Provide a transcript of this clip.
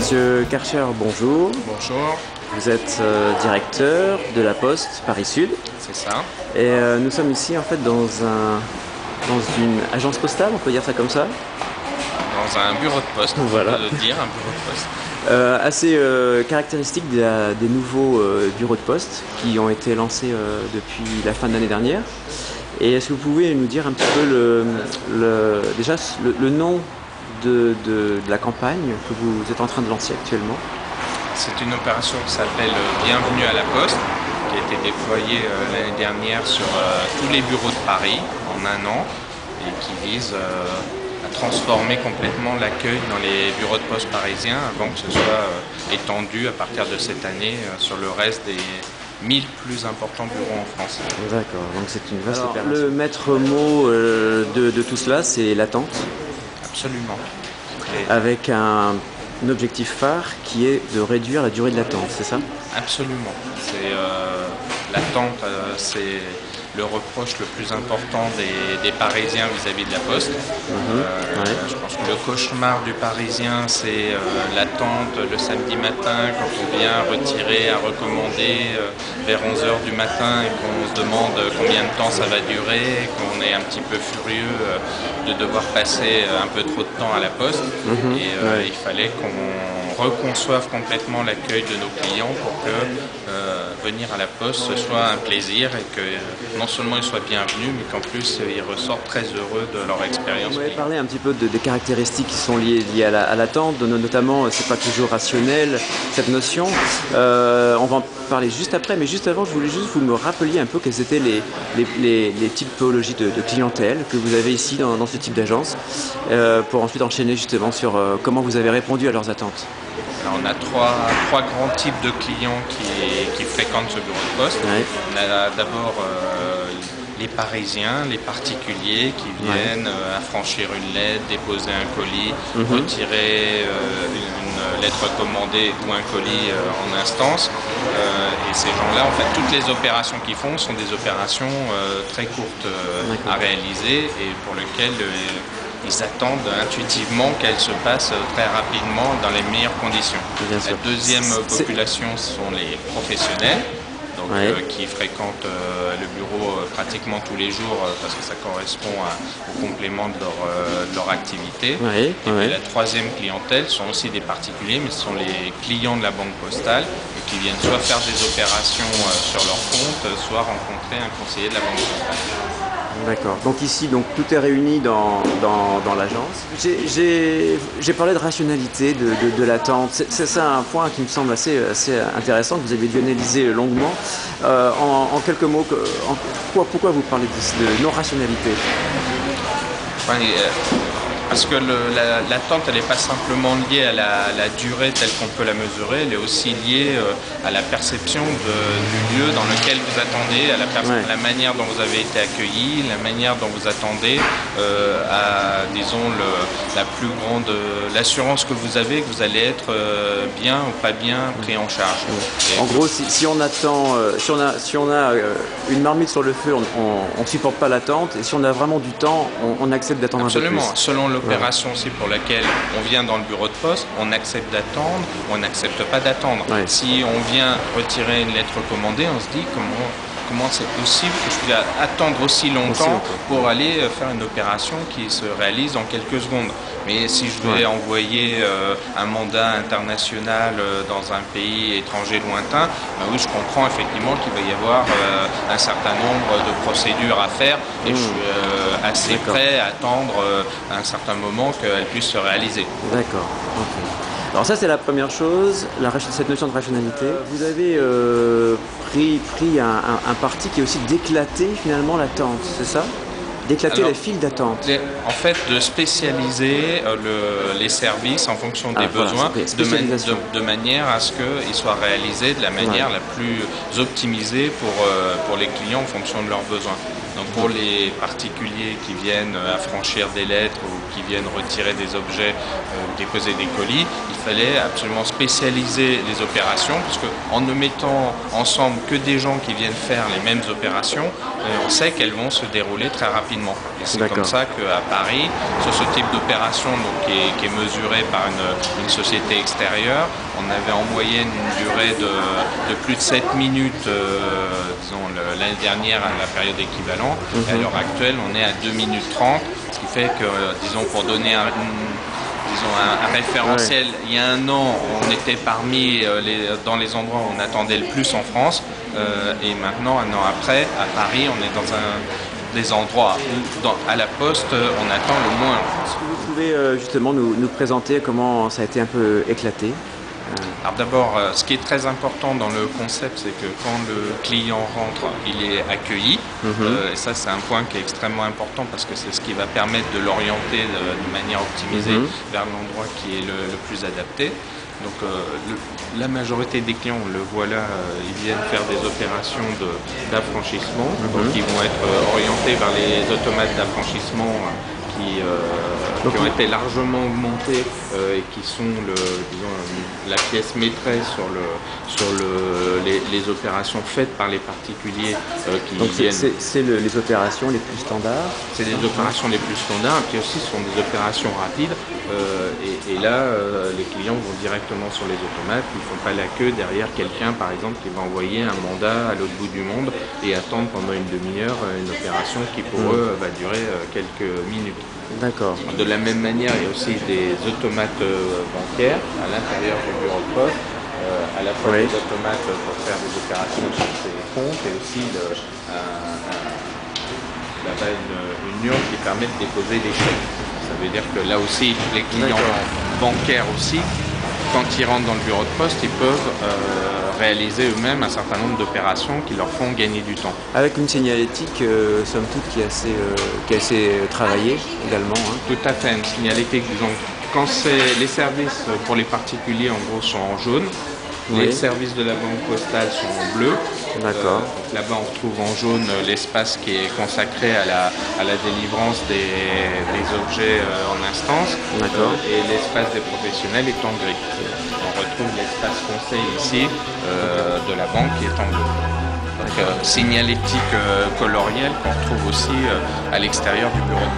Monsieur Karcher, bonjour. Bonjour, Vous êtes directeur de la Poste Paris Sud. c'est ça. Et nous sommes ici en fait dans une agence postale, on peut dire ça comme ça. Dans un bureau de poste, Voilà. on peut le dire, un bureau de poste. Assez caractéristique des nouveaux bureaux de poste qui ont été lancés depuis la fin de l'année dernière. Et est-ce que vous pouvez nous dire un petit peu déjà le nom de la campagne que vous êtes en train de lancer actuellement? C'est une opération qui s'appelle Bienvenue à la Poste, qui a été déployée l'année dernière sur tous les bureaux de Paris en un an et qui vise à transformer complètement l'accueil dans les bureaux de poste parisiens avant que ce soit étendu à partir de cette année sur le reste des 1000 plus importants bureaux en France. D'accord, donc c'est une vaste opération. Le maître mot de tout cela, c'est l'attente, Absolument. avec un objectif phare qui est de réduire la durée de l'attente, c'est ça? Absolument. C'est l'attente, c'est le reproche le plus important des Parisiens vis-à-vis de la Poste. Ouais. Je pense que le cauchemar du Parisien, c'est l'attente le samedi matin quand on vient retirer à recommander vers 11h du matin et qu'on se demande combien de temps ça va durer, qu'on est un petit peu furieux de devoir passer un peu trop de temps à la Poste. Il fallait qu'on reconçoive complètement l'accueil de nos clients pour que venir à la Poste ce soit un plaisir et que non seulement ils soient bienvenus, mais qu'en plus ils ressortent très heureux de leur expérience. Vous avez parlé un petit peu des caractéristiques qui sont liées à l'attente, notamment c'est pas toujours rationnel cette notion. On va en parler juste après, mais juste avant je voulais juste que vous me rappeliez un peu quelles étaient les typologies de clientèle que vous avez ici dans ce type d'agence, pour ensuite enchaîner justement sur comment vous avez répondu à leurs attentes. Alors, on a trois grands types de clients qui fréquentent ce bureau de poste. Ouais. On a d'abord les Parisiens, les particuliers qui viennent affranchir une lettre, déposer un colis, retirer une lettre commandée ou un colis en instance. Et ces gens-là, en fait, toutes les opérations qu'ils font sont des opérations très courtes à réaliser et pour lesquelles ils attendent intuitivement qu'elles se passent très rapidement dans les meilleures conditions. La deuxième population sont les professionnels, donc, qui fréquentent le bureau pratiquement tous les jours parce que ça correspond au complément de leur activité. Et puis la troisième clientèle sont aussi des particuliers, mais ce sont les clients de la banque postale et qui viennent soit faire des opérations sur leur compte, soit rencontrer un conseiller de la banque postale. D'accord. Donc ici, tout est réuni dans l'agence. J'ai parlé de rationalité de l'attente. C'est ça un point qui me semble assez intéressant, que vous avez dû analyser longuement. En quelques mots, pourquoi vous parlez de non-rationalité? Parce que l'attente, elle n'est pas simplement liée à la durée telle qu'on peut la mesurer, elle est aussi liée à la perception du lieu dans lequel vous attendez, à la manière dont vous avez été accueilli, la manière dont vous attendez, à, disons, la plus grande, l'assurance que vous avez que vous allez être bien ou pas bien pris en charge. En gros, si on attend, si on a une marmite sur le feu, on ne supporte pas l'attente, et si on a vraiment du temps, on accepte d'attendre un peu plus. Absolument. Selon l'opération aussi pour laquelle on vient dans le bureau de poste, on accepte d'attendre ou on n'accepte pas d'attendre. Si on vient retirer une lettre commandée, on se dit comment c'est possible que je puisse attendre aussi longtemps pour aller faire une opération qui se réalise en quelques secondes. Mais si je vais envoyer un mandat international dans un pays étranger lointain, ben oui, je comprends effectivement qu'il va y avoir un certain nombre de procédures à faire et je suis assez prêt à attendre un certain moment qu'elles puissent se réaliser. D'accord. Alors ça c'est la première chose, cette notion de rationalité. Vous avez pris un parti qui est aussi d'éclater finalement l'attente, c'est ça? D'éclater les files d'attente. En fait, de spécialiser les services en fonction des besoins, de manière à ce qu'ils soient réalisés de la manière la plus optimisée pour les clients en fonction de leurs besoins. Donc pour les particuliers qui viennent affranchir des lettres ou qui viennent retirer des objets ou déposer des colis, il fallait absolument spécialiser les opérations, parce qu'en ne mettant ensemble que des gens qui viennent faire les mêmes opérations, on sait qu'elles vont se dérouler très rapidement. Et c'est comme ça qu'à Paris, sur ce type d'opération qui est mesuré par une société extérieure, on avait en moyenne une durée de plus de 7 minutes, disons l'année dernière à la période équivalente. Et à l'heure actuelle, on est à 2 minutes 30, ce qui fait que, disons, pour donner un référentiel, il y a un an, on était parmi dans les endroits où on attendait le plus en France, et maintenant, un an après, à Paris, on est dans des endroits où, à la Poste, on attend le moins. Est-ce que vous pouvez justement nous présenter comment ça a été un peu éclaté? Alors d'abord, ce qui est très important dans le concept, c'est que quand le client rentre, il est accueilli. Et ça, c'est un point qui est extrêmement important parce que c'est ce qui va permettre de l'orienter de manière optimisée vers l'endroit qui est le plus adapté. Donc la majorité des clients, on le voit là, ils viennent faire des opérations d'affranchissement. Donc ils vont être orientés vers les automates d'affranchissement qui ont été largement augmentés et qui sont la pièce maîtresse sur les opérations faites par les particuliers qui viennent. C'est les opérations les plus standards? C'est les opérations les plus standards, et puis aussi ce sont des opérations rapides. Et là, les clients vont directement sur les automates, ils ne font pas la queue derrière quelqu'un, par exemple, qui va envoyer un mandat à l'autre bout du monde et attendre pendant une demi-heure une opération qui, pour eux, va durer quelques minutes. D'accord. De la même manière, il y a aussi des automates bancaires à l'intérieur du bureau de poste, à la fois des automates pour faire des opérations sur ses comptes et aussi là-bas une urne qui permet de déposer des chèques. Ça veut dire que là aussi, les clients bancaires aussi, quand ils rentrent dans le bureau de poste, ils peuvent réaliser eux-mêmes un certain nombre d'opérations qui leur font gagner du temps. Avec une signalétique, somme toute, qui est assez travaillée également. Tout à fait, une signalétique, disons, quand les services pour les particuliers, en gros, sont en jaune, les services de la banque postale sont en bleu. D'accord. Là-bas, on retrouve en jaune l'espace qui est consacré à la délivrance des objets en instance. Et l'espace des professionnels est en gris. On retrouve l'espace conseil ici de la banque qui est en bleu. Donc, signalétique colorielle qu'on retrouve aussi à l'extérieur du bureau.